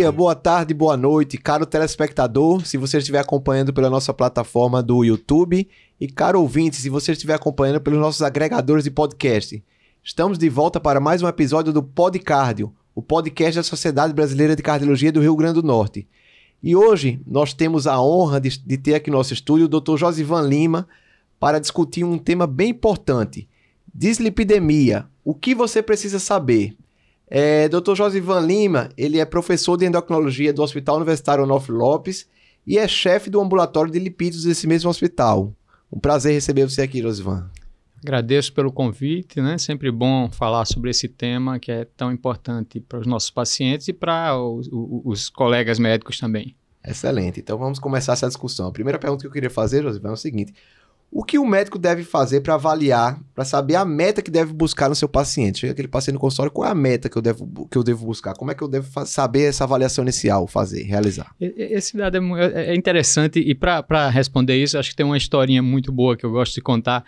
dia, boa tarde, boa noite, caro telespectador, se você estiver acompanhando pela nossa plataforma do YouTube, e caro ouvinte, se você estiver acompanhando pelos nossos agregadores de podcast. Estamos de volta para mais um episódio do Podcardio, o podcast da Sociedade Brasileira de Cardiologia do Rio Grande do Norte. E hoje nós temos a honra de ter aqui no nosso estúdio o Dr. Josivan Lima para discutir um tema bem importante, dislipidemia, o que você precisa saber. Dr. Josivan Lima, ele é professor de endocrinologia do Hospital Universitário Onofre Lopes e é chefe do ambulatório de lipídios desse mesmo hospital. Um prazer receber você aqui, Josivan. Agradeço pelo convite, né? Sempre bom falar sobre esse tema que é tão importante para os nossos pacientes e para os colegas médicos também. Excelente. Então vamos começar essa discussão. A primeira pergunta que eu queria fazer, Josivan, é o seguinte: o que o médico deve fazer para avaliar, para saber a meta que deve buscar no seu paciente? Chega aquele paciente no consultório, qual é a meta que eu devo buscar? Como é que eu devo saber essa avaliação inicial, realizar? Esse dado é interessante e para responder isso, acho que tem uma historinha muito boa que eu gosto de contar,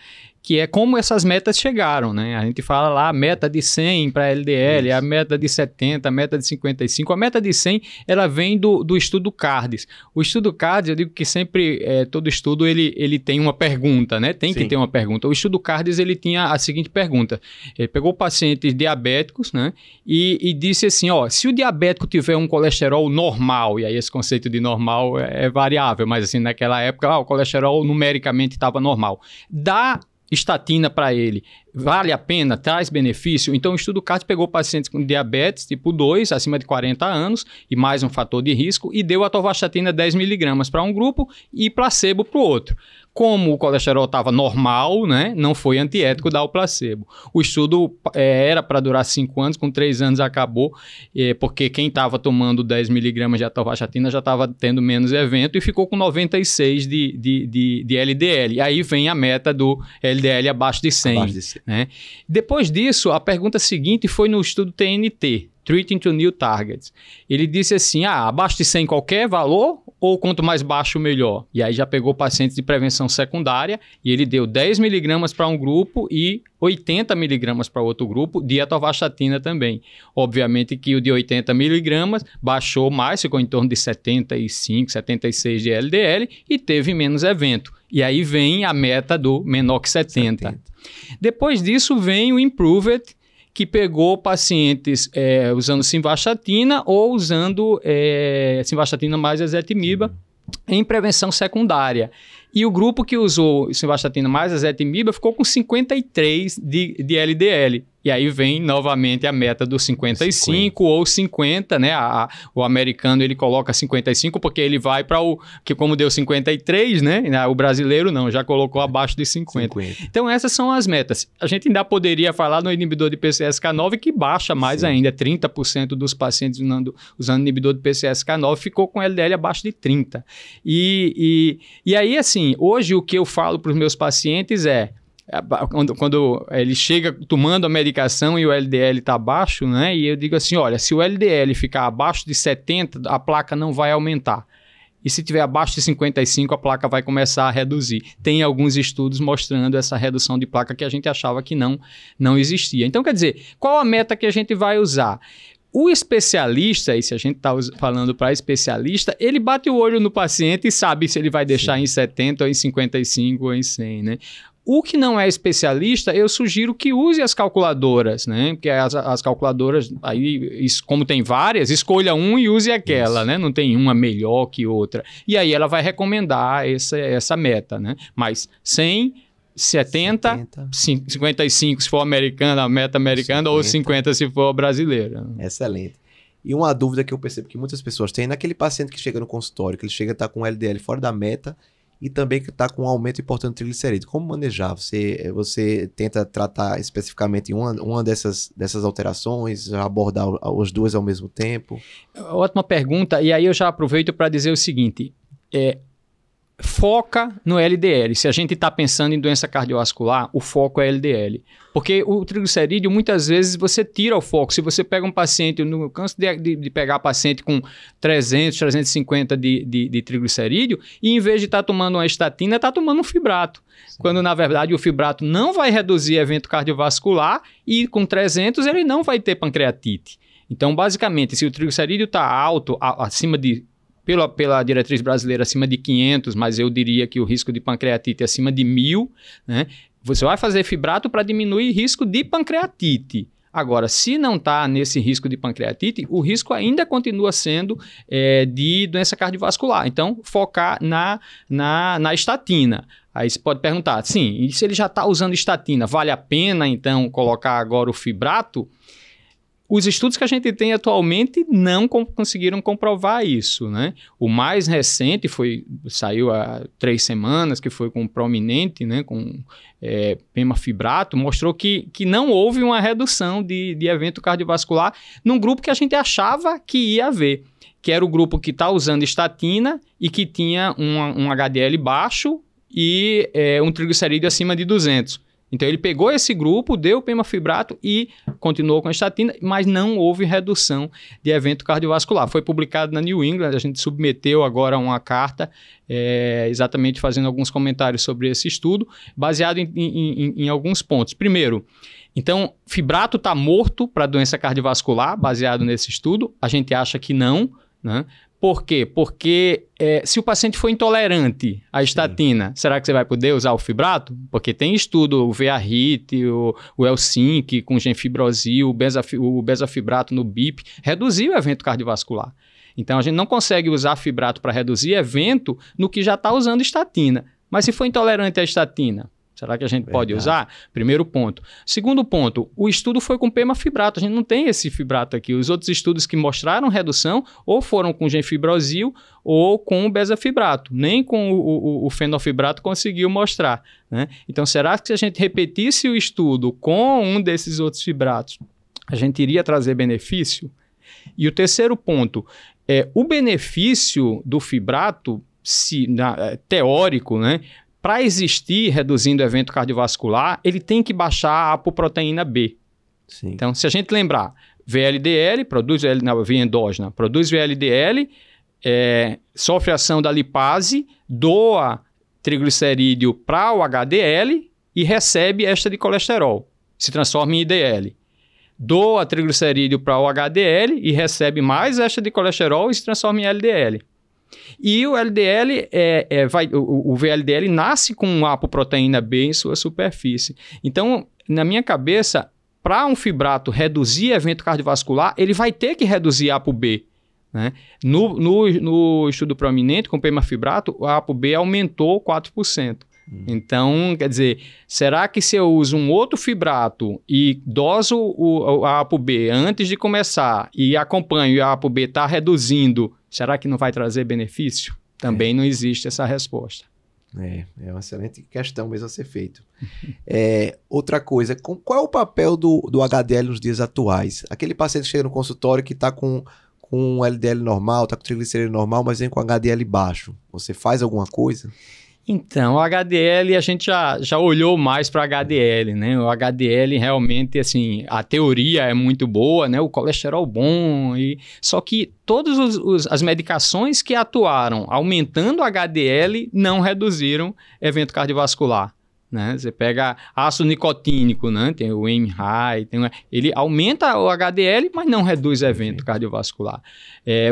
que é como essas metas chegaram, né? A gente fala lá a meta de 100 para LDL, a meta de 70, a meta de 55. A meta de 100, ela vem do estudo CARDIS. O estudo CARDIS, eu digo que sempre, todo estudo, ele tem uma pergunta, né? Tem que ter uma pergunta. O estudo CARDIS, ele tinha a seguinte pergunta. Ele pegou pacientes diabéticos, né? E disse assim, ó, se o diabético tiver um colesterol normal, e aí esse conceito de normal é variável, mas assim, naquela época, o colesterol numericamente estava normal. Dá estatina para ele, vale a pena? Traz benefício? Então o estudo CARDIS pegou pacientes com diabetes tipo 2, acima de 40 anos, e mais um fator de risco, e deu atorvastatina 10 mg para um grupo e placebo para o outro. Como o colesterol estava normal, né, não foi antiético dar o placebo. O estudo era para durar 5 anos, com 3 anos acabou, porque quem estava tomando 10 mg de atorvastatina já estava tendo menos evento e ficou com 96 de LDL. Aí vem a meta do LDL abaixo de 100. Abaixo de 100. Né? Depois disso, a pergunta seguinte foi no estudo TNT, Treating to New Targets. Ele disse assim, abaixo de 100 qualquer valor ou quanto mais baixo melhor? E aí já pegou pacientes de prevenção secundária e ele deu 10 mg para um grupo e 80 mg para outro grupo de atorvastatina também. Obviamente que o de 80 mg baixou mais, ficou em torno de 75, 76 de LDL e teve menos evento. E aí vem a meta do menor que 70. Depois disso vem o Improved, que pegou pacientes usando simvastatina ou usando simvastatina mais ezetimiba em prevenção secundária. E o grupo que usou simvastatina mais ezetimiba ficou com 53 de LDL. E aí vem novamente a meta do 55 ou 50, né? O americano ele coloca 55 porque ele vai para que como deu 53, né? O brasileiro não, já colocou abaixo de 50. Então essas são as metas. A gente ainda poderia falar no inibidor de PCSK9 que baixa mais ainda. 30% dos pacientes usando inibidor de PCSK9 ficou com LDL abaixo de 30. E aí assim, hoje o que eu falo para os meus pacientes quando ele chega tomando a medicação e o LDL está baixo, né? E eu digo assim, olha, se o LDL ficar abaixo de 70, a placa não vai aumentar. E se tiver abaixo de 55, a placa vai começar a reduzir. Tem alguns estudos mostrando essa redução de placa que a gente achava que não existia. Então, quer dizer, qual a meta que a gente vai usar? O especialista, e se a gente está falando para especialista, ele bate o olho no paciente e sabe se ele vai deixar em 70, ou em 55, ou em 100, né? O que não é especialista, eu sugiro que use as calculadoras, né? Porque as calculadoras, aí, como tem várias, escolha um e use aquela, né? Não tem uma melhor que outra. E aí ela vai recomendar essa meta, né? Mas 100, 70, 55 se for americana, a meta americana, 50. Ou 50 se for brasileira. Excelente. E uma dúvida que eu percebo que muitas pessoas têm, naquele paciente que chega no consultório, que ele chega a estar com LDL fora da meta, e também que está com um aumento importante de triglicerídeos. Como manejar? Você tenta tratar especificamente uma dessas alterações, abordar as duas ao mesmo tempo? Ótima pergunta. E aí eu já aproveito para dizer o seguinte. Foca no LDL. Se a gente está pensando em doença cardiovascular, o foco é LDL. Porque o triglicerídeo, muitas vezes, você tira o foco. Se você pega um paciente, no canso de pegar paciente com 300, 350 de triglicerídeo, e em vez de estar tomando uma estatina, está tomando um fibrato. Sim. Quando, na verdade, o fibrato não vai reduzir evento cardiovascular e com 300 ele não vai ter pancreatite. Então, basicamente, se o triglicerídeo está alto, acima de... Pela diretriz brasileira, acima de 500, mas eu diria que o risco de pancreatite é acima de 1.000, né? Você vai fazer fibrato para diminuir risco de pancreatite. Agora, se não está nesse risco de pancreatite, o risco ainda continua sendo de doença cardiovascular. Então, focar na estatina. Aí você pode perguntar, sim, e se ele já está usando estatina, vale a pena, então, colocar agora o fibrato? Os estudos que a gente tem atualmente não conseguiram comprovar isso, né? O mais recente saiu há 3 semanas, que foi com o Prominente, né? Com pemafibrato, mostrou que não houve uma redução de evento cardiovascular num grupo que a gente achava que ia haver, que era o grupo que está usando estatina e que tinha um HDL baixo e um triglicerídeo acima de 200. Então, ele pegou esse grupo, deu o pemafibrato e continuou com a estatina, mas não houve redução de evento cardiovascular. Foi publicado na New England, a gente submeteu agora uma carta, exatamente fazendo alguns comentários sobre esse estudo, baseado em alguns pontos. Primeiro, então, fibrato está morto para doença cardiovascular, baseado nesse estudo. A gente acha que não, né? Por quê? Porque se o paciente for intolerante à estatina, será que você vai poder usar o fibrato? Porque tem estudo, o VAHIT, o Helsinki com gemfibrosil, o bezafibrato no BIP, reduziu o evento cardiovascular. Então, a gente não consegue usar fibrato para reduzir evento no que já está usando estatina. Mas se for intolerante à estatina, será que a gente pode usar? Primeiro ponto. Segundo ponto, o estudo foi com pemafibrato. A gente não tem esse fibrato aqui. Os outros estudos que mostraram redução ou foram com gemfibrosil ou com o bezafibrato. Nem com o fenofibrato conseguiu mostrar, né? Então, será que se a gente repetisse o estudo com um desses outros fibratos, a gente iria trazer benefício? E o terceiro ponto, o benefício do fibrato teórico, né? Para existir reduzindo o evento cardiovascular, ele tem que baixar a apoproteína B. Sim. Então, se a gente lembrar, VLDL, via endógena, produz VLDL, sofre ação da lipase, doa triglicerídeo para o HDL e recebe esta de colesterol, se transforma em IDL. Doa triglicerídeo para o HDL e recebe mais esta de colesterol e se transforma em LDL. E o LDL, o VLDL nasce com a apoproteína B em sua superfície. Então, na minha cabeça, para um fibrato reduzir evento cardiovascular, ele vai ter que reduzir a ApoB, né? No estudo prominente com pemafibrato, a ApoB aumentou 4%. Então, quer dizer, será que se eu uso um outro fibrato e doso a ApoB antes de começar e acompanho e a ApoB está reduzindo, será que não vai trazer benefício? Também não existe essa resposta. É uma excelente questão mesmo a ser feito. Outra coisa, qual é o papel do HDL nos dias atuais? Aquele paciente que chega no consultório que está com um LDL normal, está com triglicerídeo normal, mas vem com HDL baixo. Você faz alguma coisa? Então, o HDL, a gente já olhou mais para o HDL, né? O HDL realmente, assim, a teoria é muito boa, né? O colesterol bom, só que todas as medicações que atuaram aumentando o HDL não reduziram evento cardiovascular, né? Você pega ácido nicotínico, né? Tem o MHI, ele aumenta o HDL, mas não reduz o evento cardiovascular.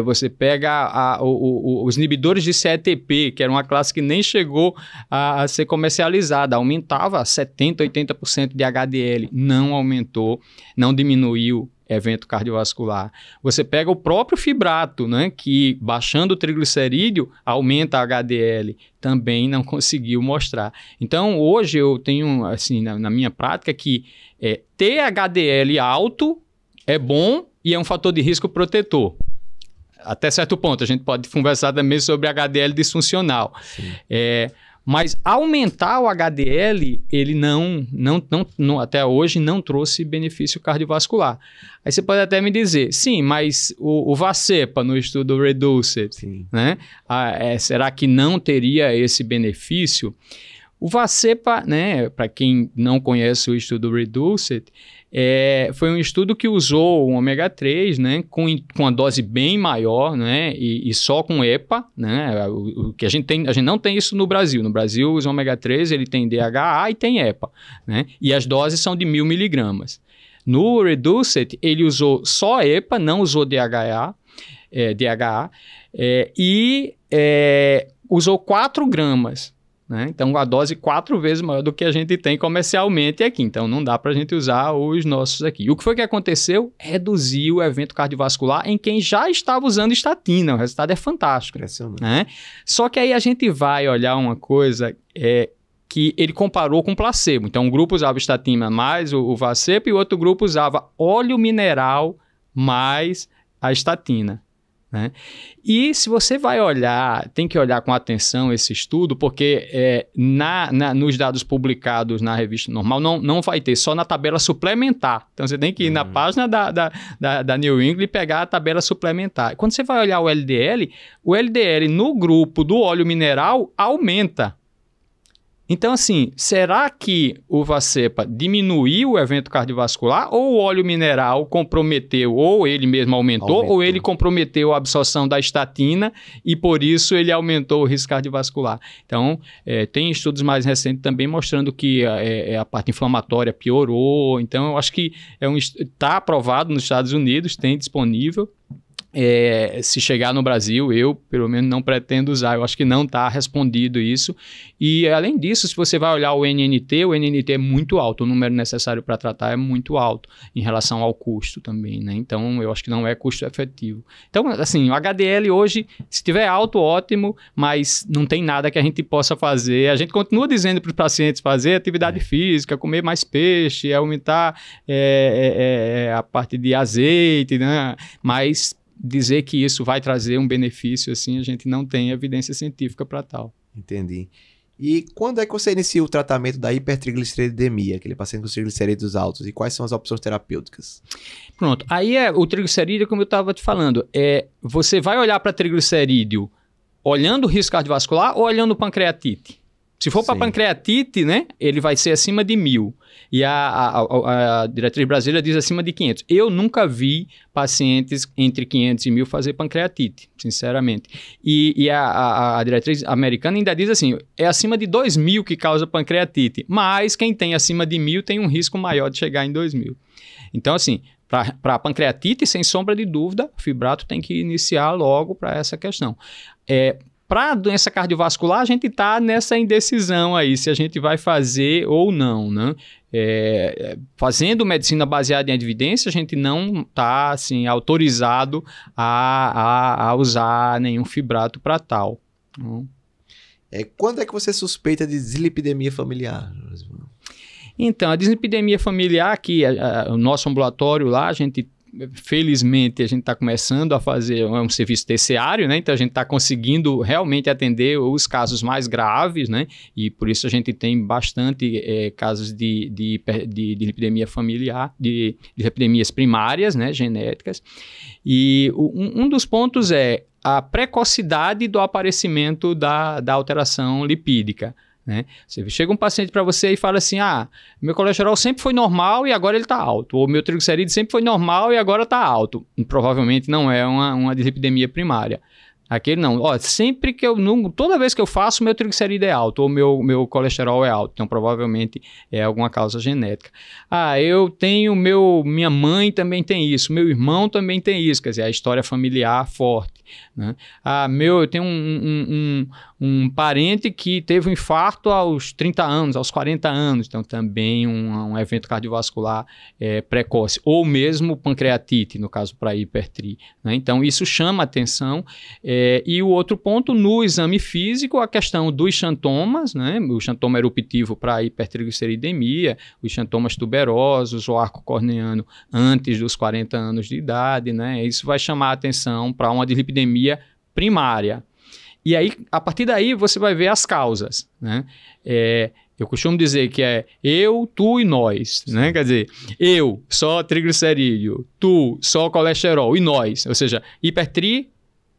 Você pega os inibidores de CETP, que era uma classe que nem chegou a ser comercializada, aumentava 70%, 80% de HDL, não aumentou, não diminuiu evento cardiovascular. Você pega o próprio fibrato, né, que baixando o triglicerídeo aumenta a HDL, também não conseguiu mostrar. Então, hoje eu tenho, assim, na minha prática, que ter HDL alto é bom e é um fator de risco protetor. Até certo ponto, a gente pode conversar também sobre HDL disfuncional. Mas aumentar o HDL, ele não, até hoje não trouxe benefício cardiovascular. Aí você pode até me dizer, sim, mas o Vascepa no estudo REDUCE-IT, né? Será que não teria esse benefício? O Vascepa, né, para quem não conhece o estudo REDUCE-IT, foi um estudo que usou o ômega 3, né, com uma dose bem maior, né, e só com EPA, né, o que a gente não tem isso no Brasil. No Brasil, os ômega 3 ele tem DHA e tem EPA, né, e as doses são de 1.000 miligramas. No Reduced, ele usou só EPA, não usou DHA, e usou 4 gramas. Né? Então, a dose 4 vezes maior do que a gente tem comercialmente aqui. Então, não dá para a gente usar os nossos aqui. O que foi que aconteceu? Reduziu o evento cardiovascular em quem já estava usando estatina. O resultado é fantástico. Né? Só que aí a gente vai olhar uma coisa que ele comparou com placebo. Então, um grupo usava estatina mais o Vascepa e o outro grupo usava óleo mineral mais a estatina. Né? E se você vai olhar, tem que olhar com atenção esse estudo, porque nos dados publicados na revista normal não vai ter, só na tabela suplementar. Então você tem que ir na página da New England e pegar a tabela suplementar. Quando você vai olhar o LDL no grupo do óleo mineral aumenta. Então, assim, será que o Vascepa diminuiu o evento cardiovascular ou o óleo mineral comprometeu, ou ele mesmo aumentou, ou ele comprometeu a absorção da estatina e por isso ele aumentou o risco cardiovascular? Então, tem estudos mais recentes também mostrando que a parte inflamatória piorou. Então, eu acho que está aprovado nos Estados Unidos, tem disponível. Se chegar no Brasil, eu pelo menos não pretendo usar, eu acho que não está respondido isso. E além disso, se você vai olhar o NNT é muito alto, o número necessário para tratar é muito alto em relação ao custo também, né? Então eu acho que não é custo efetivo. Então assim, o HDL hoje, se tiver alto, ótimo, mas não tem nada que a gente possa fazer. A gente continua dizendo para os pacientes fazer atividade física, comer mais peixe, aumentar a parte de azeite, né? Mas dizer que isso vai trazer um benefício, assim, a gente não tem evidência científica para tal. Entendi. E quando é que você inicia o tratamento da hipertrigliceridemia, aquele paciente com triglicerídeos altos, e quais são as opções terapêuticas? Pronto, aí o triglicerídeo, como eu estava te falando, você vai olhar para triglicerídeo olhando o risco cardiovascular ou olhando pancreatite? Se for para pancreatite, né, ele vai ser acima de 1.000. E a diretriz brasileira diz acima de 500. Eu nunca vi pacientes entre 500 e 1.000 fazer pancreatite, sinceramente. E a diretriz americana ainda diz assim, é acima de 2.000 que causa pancreatite. Mas quem tem acima de 1.000 tem um risco maior de chegar em 2.000. Então, assim, para pancreatite, sem sombra de dúvida, o fibrato tem que iniciar logo para essa questão. Para doença cardiovascular, a gente está nessa indecisão aí, se a gente vai fazer ou não, né? Fazendo medicina baseada em evidência, a gente não está assim, autorizado a usar nenhum fibrato para tal. Quando é que você suspeita de dislipidemia familiar? Então, a dislipidemia familiar, aqui, o nosso ambulatório lá, felizmente, a gente está começando a fazer um serviço terciário, né? Então a gente está conseguindo realmente atender os casos mais graves, né? E por isso a gente tem bastante casos de lipidemia familiar, de lipidemias primárias, né? Genéticas. E um dos pontos é a precocidade do aparecimento da alteração lipídica. Né? Você chega um paciente para você e fala assim, meu colesterol sempre foi normal e agora ele está alto, ou meu triglicerídeo sempre foi normal e agora está alto. E provavelmente não é uma dislipidemia primária. Aquele não, sempre que toda vez que eu faço, meu triglicerídeo é alto, ou meu colesterol é alto, então provavelmente é alguma causa genética. Eu tenho minha mãe também tem isso, meu irmão também tem isso, quer dizer, a história familiar forte. Né? Eu tenho um parente que teve um infarto aos 30 anos, aos 40 anos, então também um evento cardiovascular precoce, ou mesmo pancreatite, no caso para hipertri. Né? Então isso chama atenção. E o outro ponto, no exame físico, a questão dos xantomas, né? O xantoma eruptivo para hipertrigliceridemia, os xantomas tuberosos, o arco corneano antes dos 40 anos de idade, né? Isso vai chamar atenção para uma dislipidemia primária. E aí, a partir daí, você vai ver as causas, né? Eu costumo dizer que eu, tu e nós, né? Quer dizer, eu só triglicerídeo, tu só colesterol e nós, ou seja, hipertri,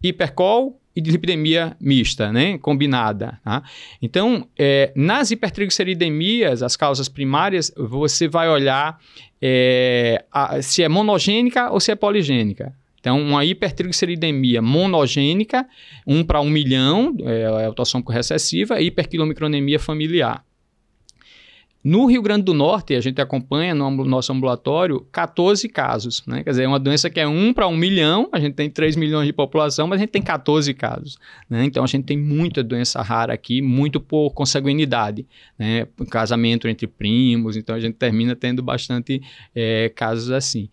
hipercol e dislipidemia mista, né? Combinada. Tá? Então, nas hipertrigliceridemias, as causas primárias, você vai olhar se é monogênica ou se é poligênica. Então, uma hipertrigliceridemia monogênica, 1 para 1 milhão, autossômico recessiva, e hiperquilomicronemia familiar. No Rio Grande do Norte, a gente acompanha no nosso ambulatório 14 casos, né? Quer dizer, é uma doença que é 1 para 1 milhão, a gente tem 3 milhões de população, mas a gente tem 14 casos, né? Então, a gente tem muita doença rara aqui, muito por consanguinidade, né? Casamento entre primos, então a gente termina tendo bastante casos assim.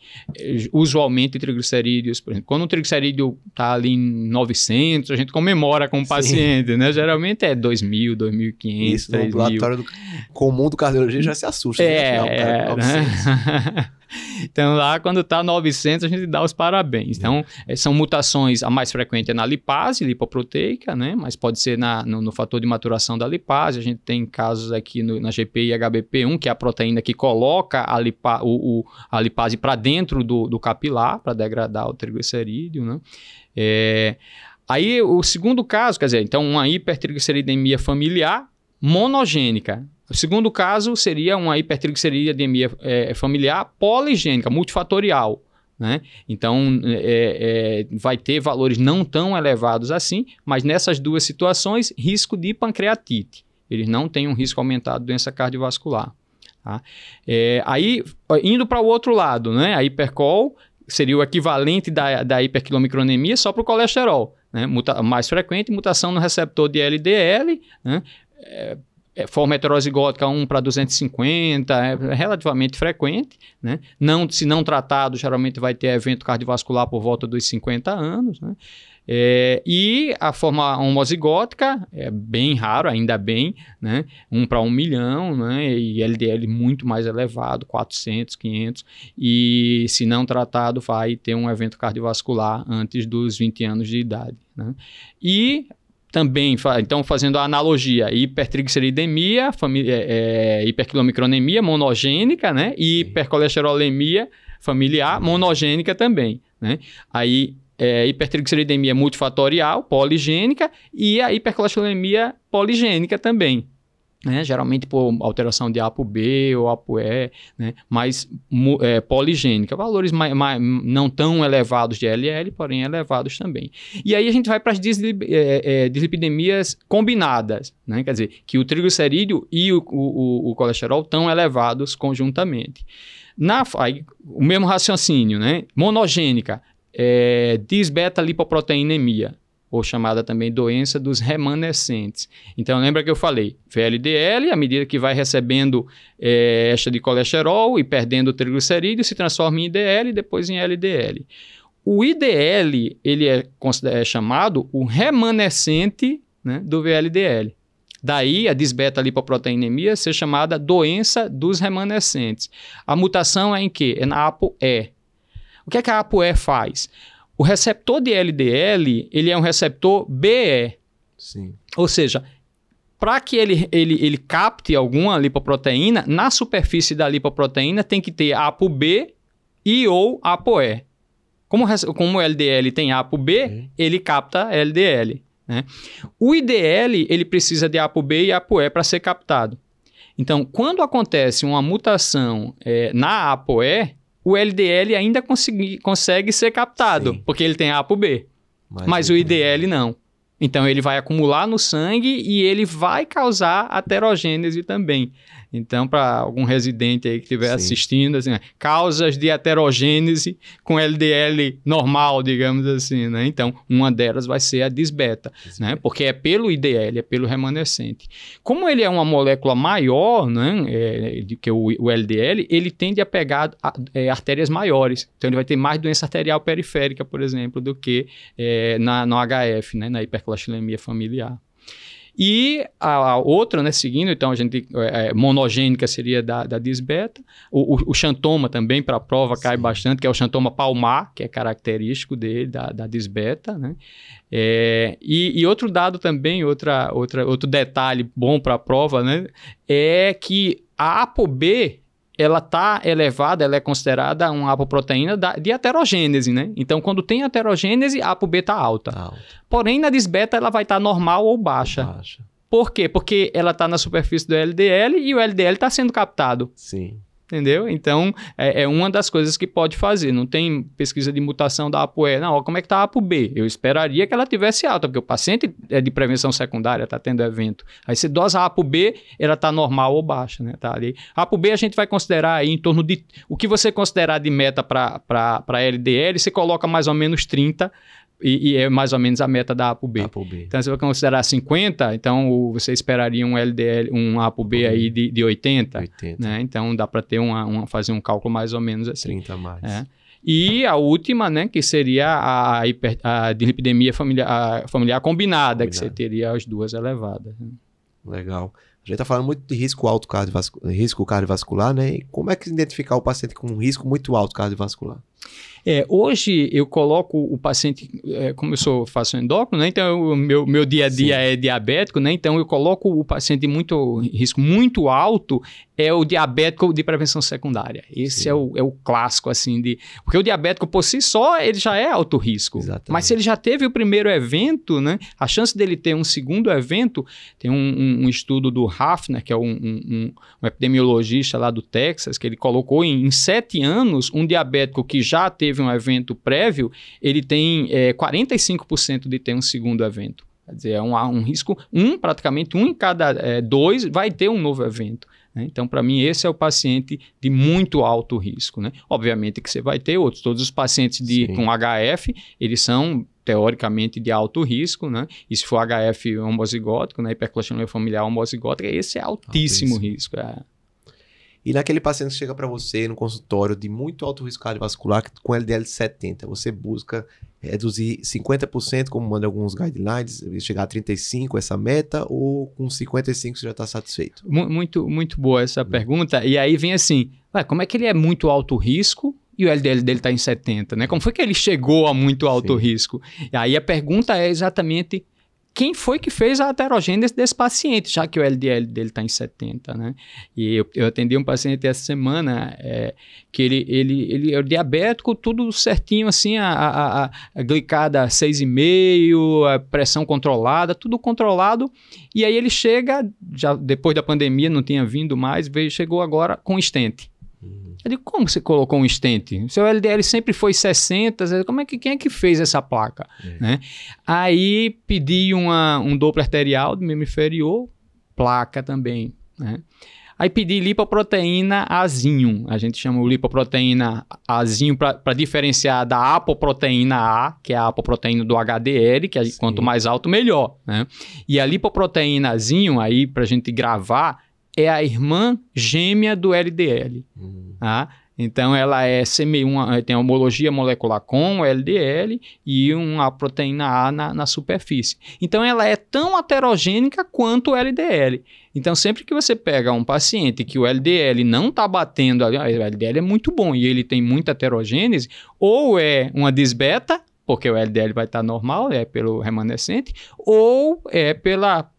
Usualmente, triglicerídeos, por exemplo, quando o triglicerídeo está ali em 900, a gente comemora com o paciente, né? Geralmente é 2.000, 2.500, isso, 3.000. No ambulatório comum do cardiologista já se assusta. Né? Então lá quando está 900 a gente dá os parabéns. Então são mutações, a mais frequente é na lipase lipoproteica, né? Mas pode ser no fator de maturação da lipase. A gente tem casos aqui na GPI HBP1, que é a proteína que coloca a lipase para dentro do capilar, para degradar o triglicerídeo, né? Aí o segundo caso, quer dizer, então uma hipertrigliceridemia familiar monogênica. O segundo caso seria uma hipertrigliceridemia familiar poligênica, multifatorial, né? Então, vai ter valores não tão elevados assim, mas nessas duas situações, risco de pancreatite. Eles não têm um risco aumentado de doença cardiovascular. Tá? Aí, indo para o outro lado, né? A hipercol seria o equivalente da hiperquilomicronemia só para o colesterol, né? Mais frequente, mutação no receptor de LDL, né? Forma heterozigótica 1 para 250, é relativamente frequente, né? Se não tratado, geralmente vai ter evento cardiovascular por volta dos 50 anos, né? E a forma homozigótica é bem raro, ainda bem, né? 1 para 1 milhão, né? E LDL muito mais elevado, 400, 500, e se não tratado vai ter um evento cardiovascular antes dos 20 anos de idade, né? E também, então, fazendo a analogia, hipertrigliceridemia, hiperquilomicronemia monogênica, né? E hipercolesterolemia familiar monogênica também, né? Aí, hipertrigliceridemia multifatorial, poligênica, e a hipercolesterolemia poligênica também, né? Geralmente por alteração de ApoB ou ApoE, né? Mas poligênica, valores não tão elevados de LL, porém elevados também. E aí a gente vai para as dislipidemias combinadas, né? Quer dizer, que o triglicerídeo e o colesterol estão elevados conjuntamente. Aí, o mesmo raciocínio, né? Monogênica, disbeta-lipoproteinemia, ou chamada também doença dos remanescentes. Então, lembra que eu falei, VLDL, à medida que vai recebendo extra de colesterol e perdendo o triglicerídeo, se transforma em IDL e depois em LDL. O IDL, ele é chamado o remanescente, né, do VLDL. Daí, a disbeta-lipoproteinemia ser chamada doença dos remanescentes. A mutação é em quê? É na ApoE. O que é que a ApoE faz? O receptor de LDL, ele é um receptor BE. Sim. Ou seja, para que ele capte alguma lipoproteína, na superfície da lipoproteína tem que ter ApoB e ou ApoE. Como o LDL tem ApoB, ele capta LDL, né? O IDL, ele precisa de ApoB e ApoE para ser captado. Então, quando acontece uma mutação na ApoE, o LDL ainda consegue ser captado, sim, porque ele tem ApoB, mas o IDL não. Então, ele vai acumular no sangue e ele vai causar aterogênese também. Então, para algum residente aí que estiver assistindo, assim, causas de aterogênese com LDL normal, digamos assim, né? Então, uma delas vai ser a disbeta, né? Porque é pelo IDL, é pelo remanescente. Como ele é uma molécula maior, né, que o LDL, ele tende a pegar artérias maiores. Então, ele vai ter mais doença arterial periférica, por exemplo, do que no HF, né, na hipercolesterolemia familiar. E a outra, né, seguindo, então a gente, monogênica seria da disbeta. O xantoma também, para a prova, cai bastante, que é o xantoma palmar, que é característico dele, da disbeta, né? E outro dado também, outro detalhe bom para a prova, né, é que a ApoB, ela está elevada, ela é considerada uma apoproteína de aterogênese, né? Então, quando tem aterogênese, a ApoB está alta. Porém, na disbeta, ela vai estar normal ou baixa. Por quê? Porque ela está na superfície do LDL e o LDL está sendo captado. Sim. Entendeu? Então, é uma das coisas que pode fazer. Não tem pesquisa de mutação da ApoE. Não, como é que está a ApoB? Eu esperaria que ela tivesse alta, porque o paciente é de prevenção secundária, está tendo evento. Aí você dosa a ApoB, ela está normal ou baixa, né? Tá ali. A ApoB a gente vai considerar aí em torno de... O que você considerar de meta para LDL, você coloca mais ou menos 30, e é mais ou menos a meta da ApoB. Então, você vai considerar 50, então você esperaria um LDL, um ApoB aí de 80. Né? Então, dá para ter fazer um cálculo mais ou menos assim. 30 mais. E a última, né, que seria a dislipidemia familiar combinada, que você teria as duas elevadas. Né? Legal. A gente está falando muito de risco cardiovascular, né? E como é que identificar o paciente com um risco muito alto cardiovascular? Hoje eu coloco o paciente, como eu faço endócrino, né? Então o meu dia a dia é diabético, né? Então eu coloco o paciente de risco muito alto, é o diabético de prevenção secundária. Esse é o clássico, assim, porque o diabético por si só, ele já é alto risco. Exatamente. Mas se ele já teve o primeiro evento, né? A chance dele ter um segundo evento, tem um estudo do Hafner, que é um epidemiologista lá do Texas, que ele colocou em 7 anos, um diabético que já teve um evento prévio, ele tem 45% de ter um segundo evento. Quer dizer, é um risco, praticamente um em cada 2 vai ter um novo evento. Né? Então, para mim, esse é o paciente de muito alto risco. Né? Obviamente que você vai ter outros. Todos os pacientes com HF, eles são teoricamente de alto risco, né? E se for HF homozigótico, né? Hipercolesterolemia familiar homozigótica, esse é altíssimo risco. E naquele paciente que chega para você no consultório de muito alto risco cardiovascular com LDL de 70, você busca reduzir 50%, como manda alguns guidelines, chegar a 35% essa meta, ou com 55% você já está satisfeito? Muito boa essa pergunta. E aí vem assim, como é que ele é muito alto risco e o LDL dele está em 70, né? Como foi que ele chegou a muito alto risco? E aí a pergunta é exatamente... Quem foi que fez a heterogênese desse paciente, já que o LDL dele está em 70, né? E eu atendi um paciente essa semana que ele é diabético, tudo certinho, assim, a glicada 6,5, a pressão controlada, tudo controlado. E aí ele chega, já depois da pandemia, não tinha vindo mais, chegou agora com stent. Eu digo, como você colocou um stent? Seu LDL sempre foi 60, quem é que fez essa placa? Né? Aí pedi um Doppler arterial do membro inferior, placa também. Né? Aí pedi lipoproteína Azinho, a gente chama o lipoproteína Azinho para diferenciar da apoproteína A, que é a apoproteína do HDL, que quanto mais alto, melhor. Né? E a lipoproteína Azinho, aí para a gente gravar, é a irmã gêmea do LDL. Tá? Então, ela tem a homologia molecular com o LDL e uma proteína A na superfície. Então, ela é tão heterogênica quanto o LDL. Então, sempre que você pega um paciente que o LDL não está batendo, o LDL é muito bom e ele tem muita heterogênese, ou é uma disbeta, porque o LDL vai estar normal, pelo remanescente, ou pela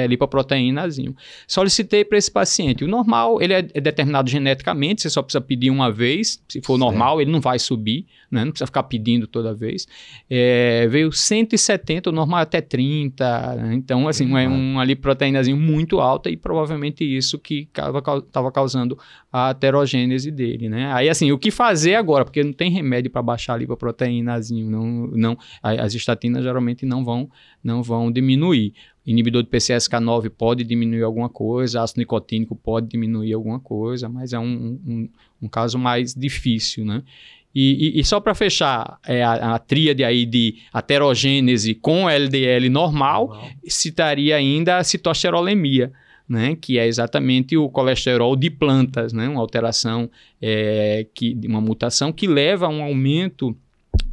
lipoproteínazinho. Solicitei para esse paciente. O normal, ele é determinado geneticamente, você só precisa pedir uma vez. Se for normal, ele não vai subir, né? Não precisa ficar pedindo toda vez. Veio 170, o normal até 30. Né? Então, assim, uma lipoproteínazinho muito alta e provavelmente isso que estava causando a heterogênese dele, né? Aí, assim, o que fazer agora? Porque não tem remédio para baixar a lipoproteínazinho. As estatinas geralmente não vão diminuir. Inibidor de PCSK9 pode diminuir alguma coisa, ácido nicotínico pode diminuir alguma coisa, mas é um caso mais difícil, né? E só para fechar, a tríade aí de heterogênese com LDL normal, citaria ainda a citoesterolemia, né, que é exatamente o colesterol de plantas, né, uma alteração, uma mutação que leva a um aumento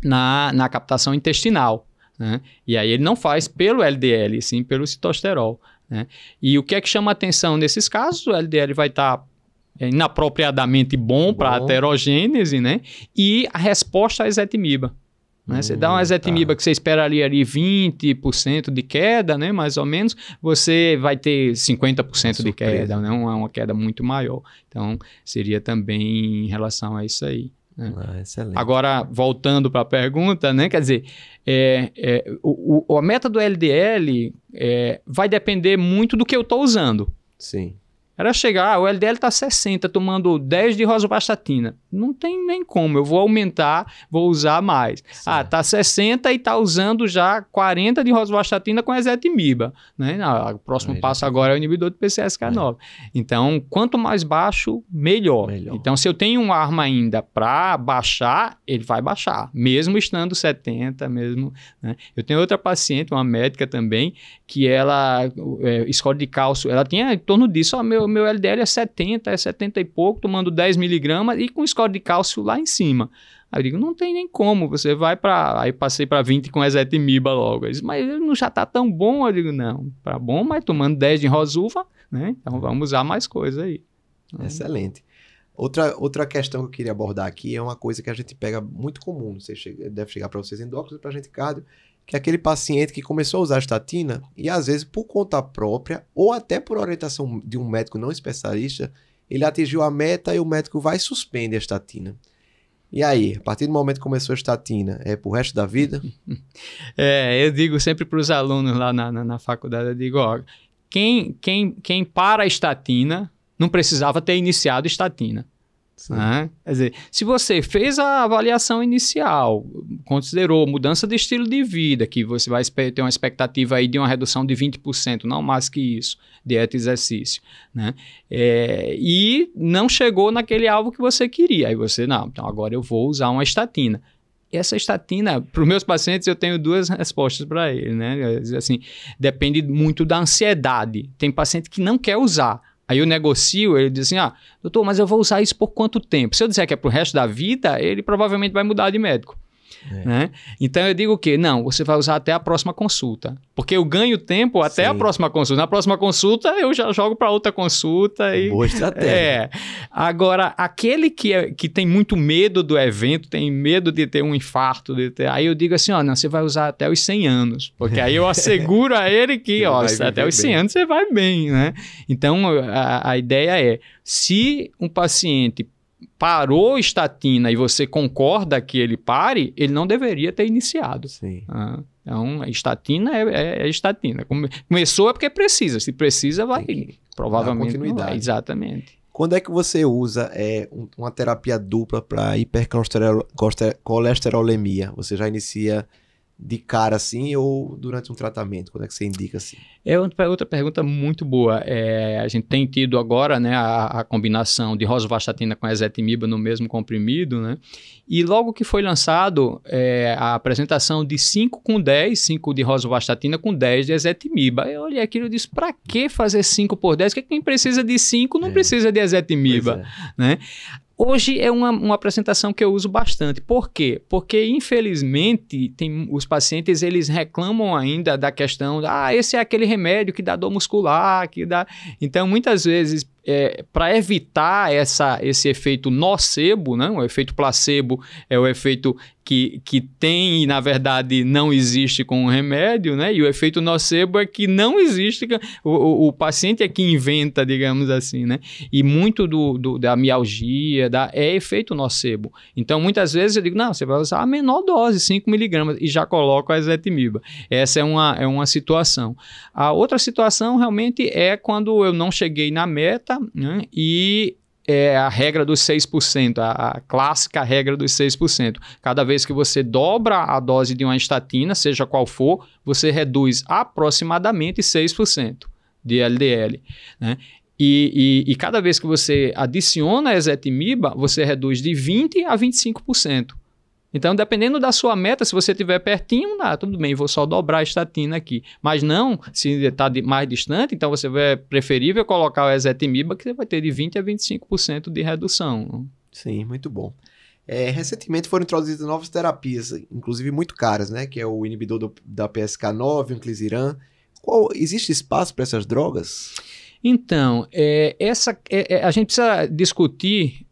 na captação intestinal. Né? E aí ele não faz pelo LDL, sim pelo citosterol. Né? E o que é que chama atenção nesses casos? O LDL vai estar inapropriadamente bom para a heterogênese, né? E a resposta à ezetimiba. Né? Você dá uma ezetimiba que você esperaria ali 20% de queda, né? Mais ou menos, você vai ter 50% de queda, né? Uma queda muito maior. Então, seria também em relação a isso aí. Né? Excelente. Agora, voltando para a pergunta, né? Quer dizer, a meta do LDL vai depender muito do que eu estou usando. Sim. cara chegar, o LDL está 60, tomando 10 de rosuvastatina. Não tem nem como, eu vou aumentar, vou usar mais. Sim. Tá 60 e está usando já 40 de rosuvastatina com ezetimiba. Né? O próximo passo agora é o inibidor do PCSK9. Então, quanto mais baixo, melhor. Então, se eu tenho uma arma ainda para baixar, ele vai baixar, mesmo estando 70, mesmo... Né? Eu tenho outra paciente, uma médica também, que ela, score de cálcio, ela tinha em torno disso, meu LDL é 70 e pouco, tomando 10 miligramas e com score de cálcio lá em cima. Aí eu digo, não tem nem como, você vai para... Aí passei para 20 com ezetimiba logo. Eu disse, mas ele não já está tão bom? Eu digo, não, tá bom, mas tomando 10 de rosuva, né? Então vamos usar mais coisa aí. Excelente. Outra questão que eu queria abordar aqui é uma coisa que a gente pega muito comum, deve chegar para vocês endócrinos e para a gente cardio, que é aquele paciente que começou a usar estatina e às vezes por conta própria ou até por orientação de um médico não especialista, ele atingiu a meta e o médico vai e suspende a estatina. E aí, a partir do momento que começou a estatina, é pro resto da vida? Eu digo sempre para os alunos lá na faculdade, eu digo, ó, quem para a estatina não precisava ter iniciado estatina. Né? Quer dizer, se você fez a avaliação inicial, considerou mudança de estilo de vida, que você vai ter uma expectativa aí de uma redução de 20%, não mais que isso, dieta e exercício, né? E não chegou naquele alvo que você queria, aí você, não, então agora eu vou usar uma estatina. E essa estatina, para os meus pacientes, eu tenho duas respostas para eles, né? Assim, depende muito da ansiedade. Tem paciente que não quer usar. Aí eu negocio, ele diz assim, doutor, mas eu vou usar isso por quanto tempo? Se eu disser que é pro resto da vida, ele provavelmente vai mudar de médico. Né? Então eu digo o quê? Não, você vai usar até a próxima consulta. Porque eu ganho tempo até a próxima consulta. Na próxima consulta, eu já jogo para outra consulta. Boa estratégia. Agora, aquele que tem muito medo do evento, tem medo de ter um infarto, aí eu digo assim, não, você vai usar até os 100 anos. Porque aí eu asseguro a ele que até os 100 anos você vai bem. Né? Então, a ideia é, se um paciente parou estatina e você concorda que ele pare, ele não deveria ter iniciado. Sim. Então, a estatina é estatina. Começou é porque precisa. Se precisa, vai. Provavelmente não vai. Exatamente. Quando é que você usa uma terapia dupla para hipercolesterolemia? Você já inicia de cara assim ou durante um tratamento? Quando é que você indica assim? É outra pergunta muito boa. A gente tem tido agora, né, a combinação de rosuvastatina com ezetimiba no mesmo comprimido, né? E logo que foi lançado a apresentação de 5 com 10, 5 de rosuvastatina com 10 de ezetimiba. Eu olhei aquilo e disse, para que fazer 5 por 10? Porque quem precisa de 5 não precisa de ezetimiba, né? Hoje é uma apresentação que eu uso bastante. Por quê? Porque, infelizmente, os pacientes eles reclamam ainda da questão esse é aquele remédio que dá dor muscular, que dá... Então, muitas vezes, para evitar esse efeito nocebo, né? O efeito placebo é o efeito que tem e, na verdade, não existe com o remédio, né? E o efeito nocebo é que não existe, o paciente é que inventa, digamos assim, né? E muito da mialgia é efeito nocebo. Então, muitas vezes eu digo, não, você vai usar a menor dose, 5 miligramas, e já coloco a ezetimiba. Essa é uma situação. A outra situação, realmente, é quando eu não cheguei na meta, né? E a regra dos 6%, a clássica regra dos 6%. Cada vez que você dobra a dose de uma estatina, seja qual for, você reduz aproximadamente 6% de LDL, né? E cada vez que você adiciona a ezetimiba, você reduz de 20% a 25%. Então, dependendo da sua meta, se você estiver pertinho, tudo bem, vou só dobrar a estatina aqui. Mas não, se está mais distante, então você vai preferível colocar o ezetimiba, que você vai ter de 20% a 25% de redução. Sim, muito bom. Recentemente foram introduzidas novas terapias, inclusive muito caras, né? Que é o inibidor da PSK9, o inclisiran. Existe espaço para essas drogas? Então, a gente precisa discutir...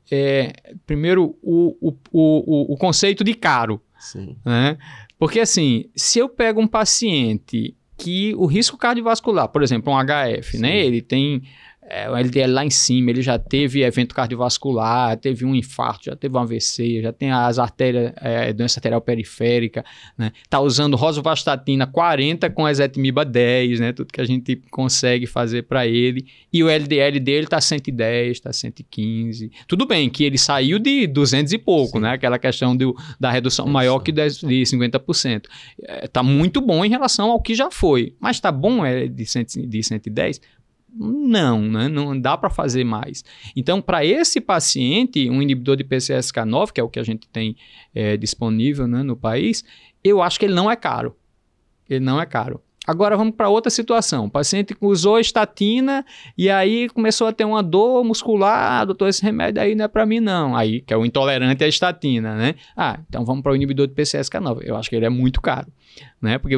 primeiro o conceito de caro. Sim. Né? Porque assim, se eu pego um paciente que o risco cardiovascular, por exemplo, um HF, né? Ele tem o LDL lá em cima, ele já teve evento cardiovascular, teve um infarto, já teve um AVC, já tem as artérias, doença arterial periférica, né? Tá usando rosuvastatina 40 com ezetimiba 10, né? Tudo que a gente consegue fazer para ele. E o LDL dele tá 110, tá 115. Tudo bem que ele saiu de 200 e pouco, sim, né? Aquela questão da redução maior que de 50%. Tá muito bom em relação ao que já foi. Mas tá bom de 110? Não, né? Não dá para fazer mais. Então, para esse paciente, um inibidor de PCSK9, que é o que a gente tem disponível, né, no país, eu acho que ele não é caro. Ele não é caro. Agora vamos para outra situação. O paciente usou estatina e aí começou a ter uma dor muscular. Doutor, esse remédio aí não é para mim não. Aí, que é o intolerante à estatina, né? Então vamos para o inibidor de PCSK9. Eu acho que ele é muito caro, né? Porque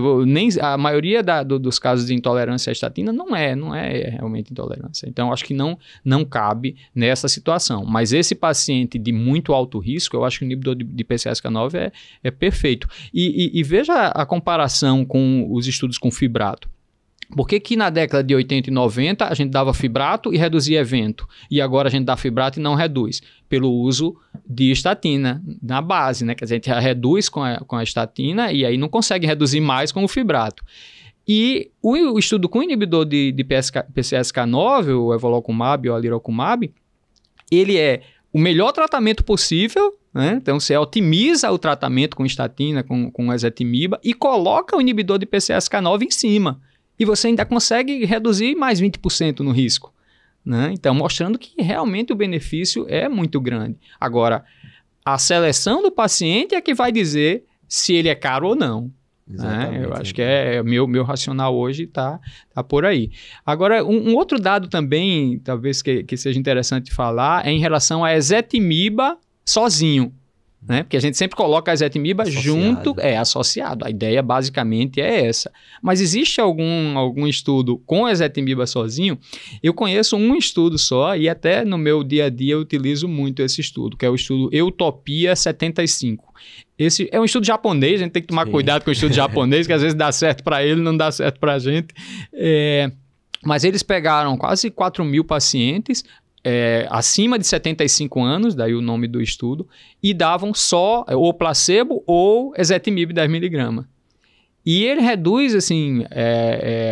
a maioria dos casos de intolerância à estatina não é realmente intolerância. Então, eu acho que não cabe nessa situação. Mas esse paciente de muito alto risco, eu acho que o inibidor de PCSK9 é perfeito. E veja a comparação com os estudos com fibrato. Por que na década de 80 e 90 a gente dava fibrato e reduzia evento? E agora a gente dá fibrato e não reduz? Pelo uso de estatina na base, né? Quer dizer, a gente reduz com a estatina e aí não consegue reduzir mais com o fibrato. E o estudo com inibidor de PCSK9, o evolocumab ou alirocumab, ele é o melhor tratamento possível, né? Então você otimiza o tratamento com estatina, com ezetimiba e coloca o inibidor de PCSK9 em cima. E você ainda consegue reduzir mais 20% no risco, né? Então, mostrando que realmente o benefício é muito grande. Agora, a seleção do paciente é que vai dizer se ele é caro ou não. Né? Eu acho que meu racional hoje está por aí. Agora, um outro dado também, talvez que seja interessante falar, é em relação a ezetimiba sozinho. Né? Porque a gente sempre coloca a ezetimiba junto, associado. A ideia basicamente é essa. Mas existe algum estudo com a ezetimiba sozinho? Eu conheço um estudo só e até no meu dia a dia eu utilizo muito esse estudo, que é o estudo Utopia 75. Esse é um estudo japonês, a gente tem que tomar cuidado com o estudo japonês, que às vezes dá certo para ele, não dá certo para a gente. Mas eles pegaram quase 4.000 pacientes, acima de 75 anos, daí o nome do estudo, e davam só ou placebo ou ezetimibe 10mg. E ele reduz, assim,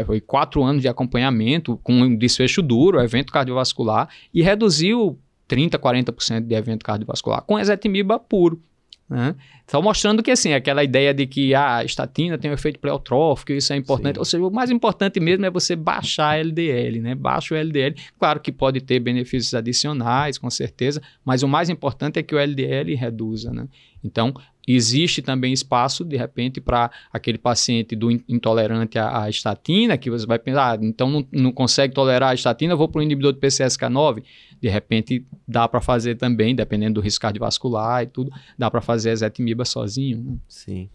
foi 4 anos de acompanhamento com um desfecho duro, evento cardiovascular, e reduziu 30%, 40% de evento cardiovascular com ezetimiba puro. Né? Então, mostrando que, assim, aquela ideia de que a estatina tem um efeito pleotrófico, isso é importante. Sim. Ou seja, o mais importante mesmo é você baixar a LDL, né? Baixa o LDL. Claro que pode ter benefícios adicionais, com certeza, mas o mais importante é que o LDL reduza, né? Então, existe também espaço, de repente, para aquele paciente intolerante à estatina, que você vai pensar, então não consegue tolerar a estatina, vou para o inibidor de PCSK9. De repente, dá para fazer também, dependendo do risco cardiovascular e tudo, dá para fazer ezetimiba sozinho. Né? Sim.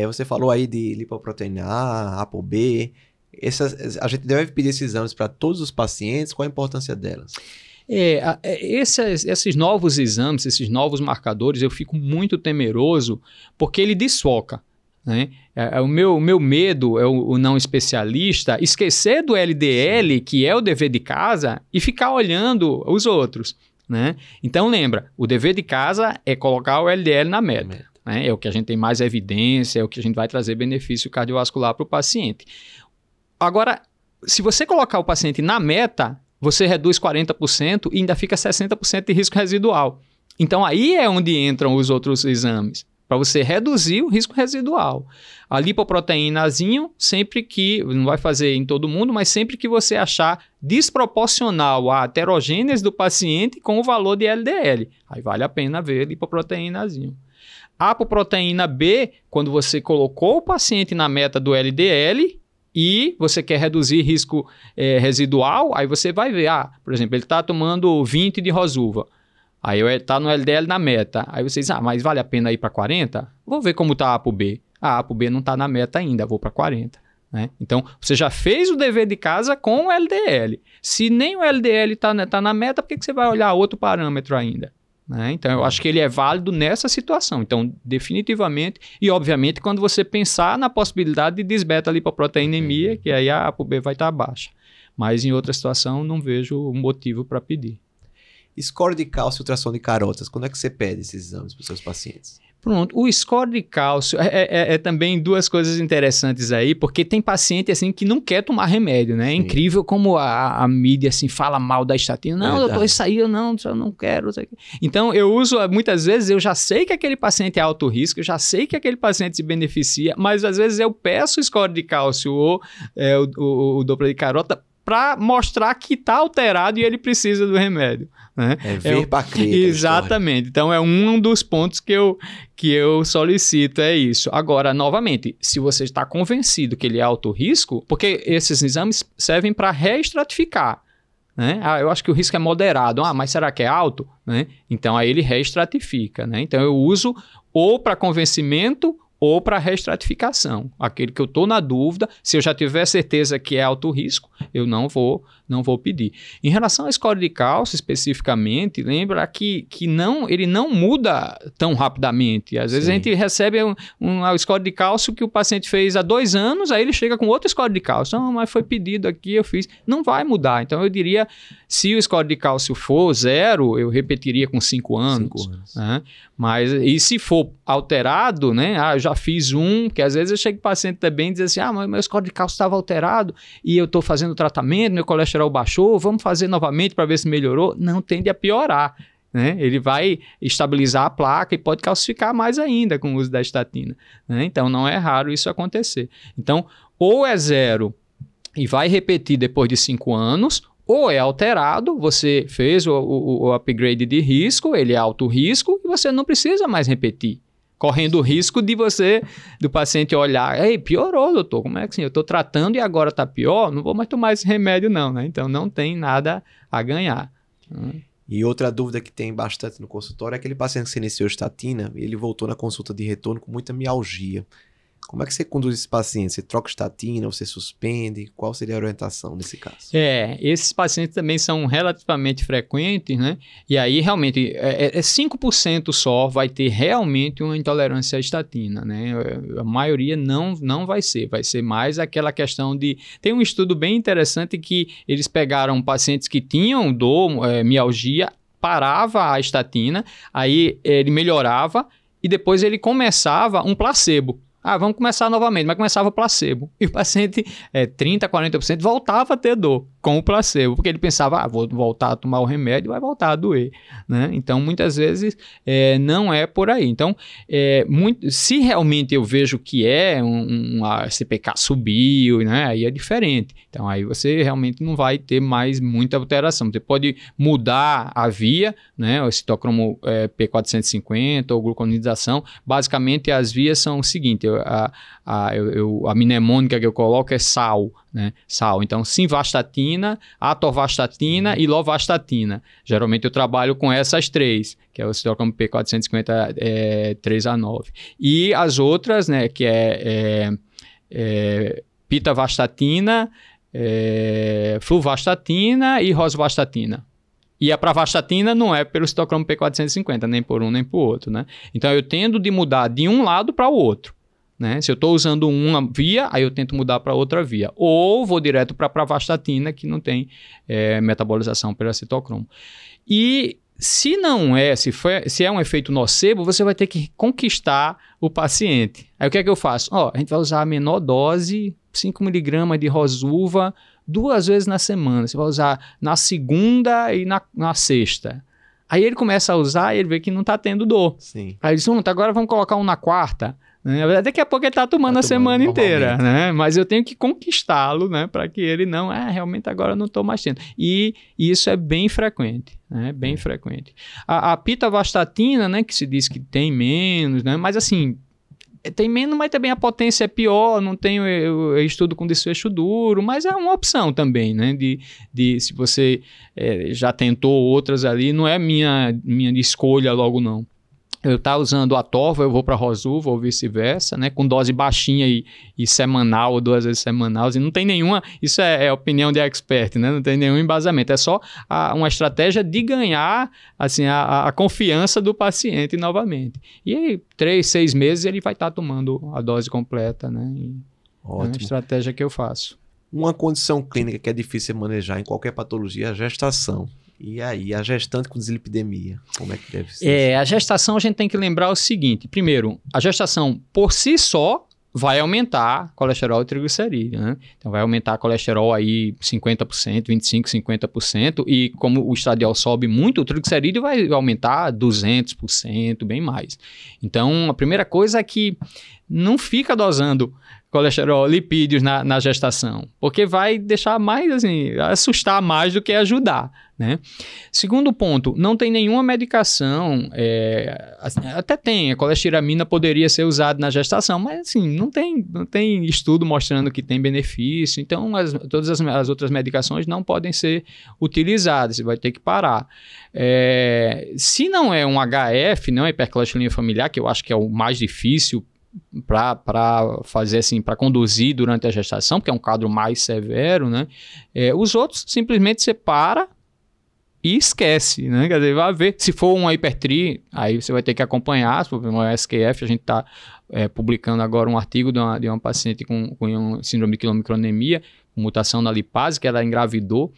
Você falou aí de lipoproteína A, ApoB. A gente deve pedir esses exames para todos os pacientes? Qual a importância delas? Esses novos exames, esses novos marcadores, eu fico muito temeroso porque ele desfoca. Né? O meu medo é o não especialista esquecer do LDL, Sim. que é o dever de casa, e ficar olhando os outros. Né? Então lembra, o dever de casa é colocar o LDL na meta. Né? É o que a gente tem mais evidência, é o que a gente vai trazer benefício cardiovascular para o paciente. Agora, se você colocar o paciente na meta, você reduz 40% e ainda fica 60% de risco residual. Então aí é onde entram os outros exames, para você reduzir o risco residual. A lipoproteínazinho, sempre que, não vai fazer em todo mundo, mas sempre que você achar desproporcional a heterogênese do paciente com o valor de LDL. Aí vale a pena ver lipoproteínazinho. A apoproteína B, quando você colocou o paciente na meta do LDL e você quer reduzir risco residual, aí você vai ver, por exemplo, ele está tomando 20 de Rosuva. Aí está no LDL na meta. Aí vocês, mas vale a pena ir para 40? Vou ver como está a ApoB. A ApoB não está na meta ainda, vou para 40. Né? Então, você já fez o dever de casa com o LDL. Se nem o LDL está na meta, por que você vai olhar outro parâmetro ainda? Né? Então, eu acho que ele é válido nessa situação. Então, definitivamente, e obviamente, quando você pensar na possibilidade de desbeta-lipoproteinemia, que aí a ApoB vai estar baixa. Mas em outra situação não vejo motivo para pedir. Score de cálcio e ultrassom de carotas, quando é que você pede esses exames para os seus pacientes? Pronto, o score de cálcio é também duas coisas interessantes aí, porque tem paciente assim que não quer tomar remédio, né? É incrível como a mídia assim fala mal da estatina. Não, doutor, isso aí eu não quero. Então eu uso, muitas vezes eu já sei que aquele paciente é alto risco, eu já sei que aquele paciente se beneficia, mas às vezes eu peço o score de cálcio ou o Doppler de carota para mostrar que está alterado e ele precisa do remédio. Né? É ver para crer. Exatamente. Então, é um dos pontos que eu solicito, é isso. Agora, novamente, se você está convencido que ele é alto risco, porque esses exames servem para reestratificar. Né? Eu acho que o risco é moderado. Mas será que é alto? Né? Então, aí ele reestratifica. Né? Então, eu uso ou para convencimento ou para reestratificação. Aquele que eu estou na dúvida, se eu já tiver certeza que é alto risco, eu não vou pedir. Em relação à score de cálcio, especificamente, lembra que ele não muda tão rapidamente. Às vezes a gente recebe um score de cálcio que o paciente fez há 2 anos, aí ele chega com outro score de cálcio. Não, mas foi pedido aqui, eu fiz. Não vai mudar. Então eu diria, se o score de cálcio for 0, eu repetiria com 5 anos. 5 anos. Né? Mas, e se for alterado, né? Eu já fiz porque às vezes eu chego para o paciente também e diz assim, mas meu score de cálcio estava alterado e eu estou fazendo tratamento, meu colesterol baixou, vamos fazer novamente para ver se melhorou. Não, tende a piorar. Né? Ele vai estabilizar a placa e pode calcificar mais ainda com o uso da estatina. Né? Então não é raro isso acontecer. Então, ou é 0 e vai repetir depois de 5 anos, ou é alterado, você fez o upgrade de risco, ele é alto risco e você não precisa mais repetir. Correndo o risco do paciente olhar, piorou, doutor, como é que assim? Eu estou tratando e agora está pior, não vou mais tomar esse remédio não, né? Então não tem nada a ganhar. E outra dúvida que tem bastante no consultório é aquele paciente que se iniciou estatina e ele voltou na consulta de retorno com muita mialgia. Como é que você conduz esse paciente? Você troca estatina, você suspende? Qual seria a orientação nesse caso? Esses pacientes também são relativamente frequentes, né? E aí, realmente, 5% só vai ter realmente uma intolerância à estatina, né? A maioria não vai ser. Vai ser mais aquela questão de... Tem um estudo bem interessante que eles pegaram pacientes que tinham dor, mialgia, parava a estatina, aí ele melhorava e depois ele começava um placebo. Vamos começar novamente, mas começava o placebo. E o paciente, 30%, 40%, voltava a ter dor com o placebo, porque ele pensava, vou voltar a tomar o remédio, vai voltar a doer. Né? Então, muitas vezes, não é por aí. Então, se realmente eu vejo que a CPK subiu, né? Aí é diferente. Então, aí você realmente não vai ter mais muita alteração. Você pode mudar a via, né? O citocromo P450 ou gluconidação. Basicamente, as vias são o seguinte, a mnemônica que eu coloco é SAL, né? SAL. Então, simvastatina, atorvastatina e lovastatina. Geralmente eu trabalho com essas 3, que é o citocromo P450 3A9. E as outras, né, que pitavastatina, fluvastatina e rosuvastatina. E a pravastatina não é pelo citocromo P450, nem por um nem por outro, né? Então eu tendo de mudar de um lado para o outro. Né? Se eu estou usando uma via, aí eu tento mudar para outra via. Ou vou direto para a pravastatina, que não tem metabolização pelo citocromo. E se não se é um efeito nocebo, você vai ter que conquistar o paciente. Aí o que é que eu faço? A gente vai usar a menor dose, 5 mg de Rosuva, 2 vezes na semana. Você vai usar na segunda e na sexta. Aí ele começa a usar e ele vê que não está tendo dor. Sim. Aí ele diz, agora vamos colocar um na quarta. Daqui a pouco ele está tomando a semana inteira, né? Mas eu tenho que conquistá-lo, né? Para que ele não, realmente agora eu não estou mais tendo. E isso é bem frequente, né? Bem frequente. A pitavastatina, né? Que se diz que tem menos, né? Mas assim, tem menos, mas também a potência é pior, não tem eu estudo com desfecho duro, mas é uma opção também, né? Se você já tentou outras ali, não é minha escolha logo não. Eu estou usando a Torva, eu vou para a Rosuva ou vice-versa, né? Com dose baixinha e semanal ou 2 vezes semanal. E não tem nenhuma, isso é opinião de expert, né? Não tem nenhum embasamento. É só uma estratégia de ganhar assim, a confiança do paciente novamente. E aí, 3, 6 meses ele vai estar tomando a dose completa, né? Ótimo. É uma estratégia que eu faço. Uma condição clínica que é difícil de manejar em qualquer patologia é a gestação. E aí, a gestante com dislipidemia, como é que deve ser? A gestação a gente tem que lembrar o seguinte. Primeiro, a gestação por si só vai aumentar colesterol e triglicerídeo, né? Então vai aumentar colesterol aí 50%, 25%, 50%, e como o estradiol sobe muito, o triglicerídeo vai aumentar 200%, bem mais. Então a primeira coisa é que não fica dosando colesterol, lipídios na gestação, porque vai deixar mais, assim, assustar mais do que ajudar, né? Segundo ponto, não tem nenhuma medicação, até tem, a colestiramina poderia ser usada na gestação, mas assim, não tem estudo mostrando que tem benefício, então todas as outras medicações não podem ser utilizadas, você vai ter que parar. Se não é um HF, não é hipercolesterolemia familiar, que eu acho que é o mais difícil para fazer assim, para conduzir durante a gestação, porque é um quadro mais severo, né? Os outros simplesmente você para e esquece, né? Quer dizer, vai ver. Se for uma hipertri, aí você vai ter que acompanhar. Se for uma SQF, a gente está publicando agora um artigo de uma paciente com síndrome de quilomicronemia, com mutação na lipase, que ela engravidou.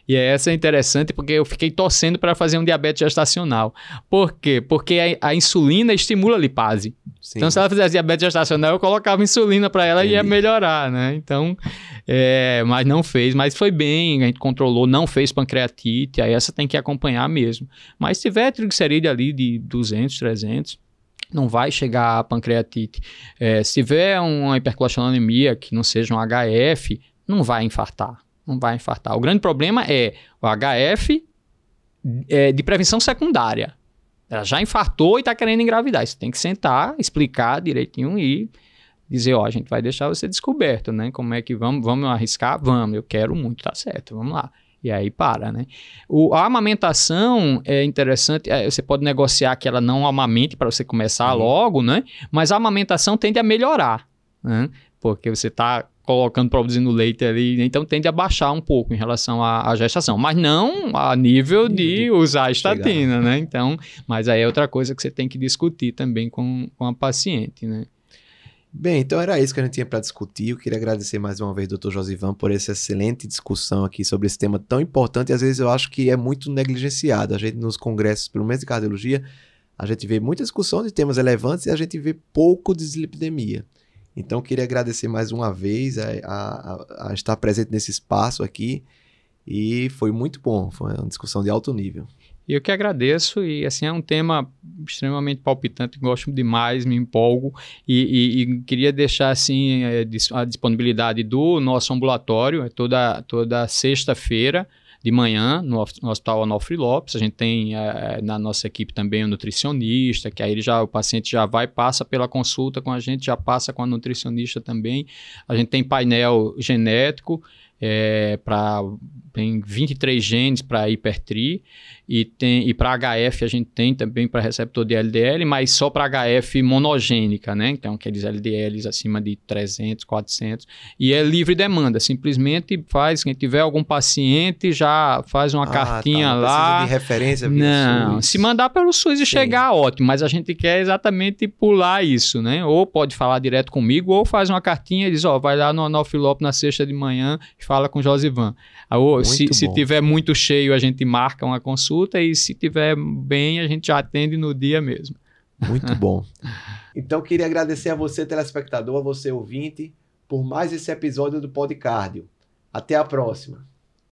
E essa é interessante porque eu fiquei torcendo para fazer um diabetes gestacional. Por quê? Porque a insulina estimula a lipase. Sim. Então, se ela fizesse diabetes gestacional, eu colocava insulina para ela e ia melhorar, né? Então, mas não fez. Mas foi bem, a gente controlou, não fez pancreatite. Aí essa tem que acompanhar mesmo. Mas se tiver triglicerídeo ali de 200, 300... não vai chegar a pancreatite. Se tiver uma hipercolesterolemia que não seja um HF, não vai infartar. Não vai infartar. O grande problema é o HF de prevenção secundária. Ela já infartou e está querendo engravidar. Você tem que sentar, explicar direitinho e dizer, a gente vai deixar você descoberto, né? Como é que vamos arriscar? Vamos, eu quero muito, tá certo, vamos lá. E aí para, né? A amamentação é interessante, você pode negociar que ela não amamente para você começar logo, né? Mas a amamentação tende a melhorar, né? Porque você está produzindo leite ali, então tende a baixar um pouco em relação à gestação, mas não a nível de usar a estatina, né? Então, mas aí é outra coisa que você tem que discutir também com a paciente, né? Bem, então era isso que a gente tinha para discutir. Eu queria agradecer mais uma vez, Dr. Josivan, por essa excelente discussão aqui sobre esse tema tão importante e às vezes eu acho que é muito negligenciado. A gente nos congressos, pelo menos de cardiologia, a gente vê muita discussão de temas relevantes e a gente vê pouco de dislipidemia. Então, queria agradecer mais uma vez a estar presente nesse espaço aqui e foi muito bom, foi uma discussão de alto nível. Eu que agradeço e assim é um tema extremamente palpitante, gosto demais, me empolgo e queria deixar assim a disponibilidade do nosso ambulatório, toda sexta-feira de manhã no Hospital Onofre Lopes. A gente tem na nossa equipe também um nutricionista, que aí o paciente já passa pela consulta com a gente, já passa com a nutricionista também. A gente tem painel genético, tem 23 genes para hipertri e para HF a gente tem também para receptor de LDL, mas só para HF monogênica, né? Então aqueles LDLs acima de 300, 400 e é livre demanda, simplesmente quem tiver algum paciente já faz uma cartinha lá. Não precisa de referência via não, SUS. Se mandar pelo SUS e chegar, ótimo, mas a gente quer exatamente pular isso, né? Ou pode falar direto comigo ou faz uma cartinha e diz, vai lá no Onofre Lopes na sexta de manhã e fala com o Josivan. Se tiver muito cheio, a gente marca uma consulta e se tiver bem, a gente já atende no dia mesmo. Muito bom. Então, queria agradecer a você, telespectador, a você, ouvinte, por mais esse episódio do Podcárdio. Até a próxima.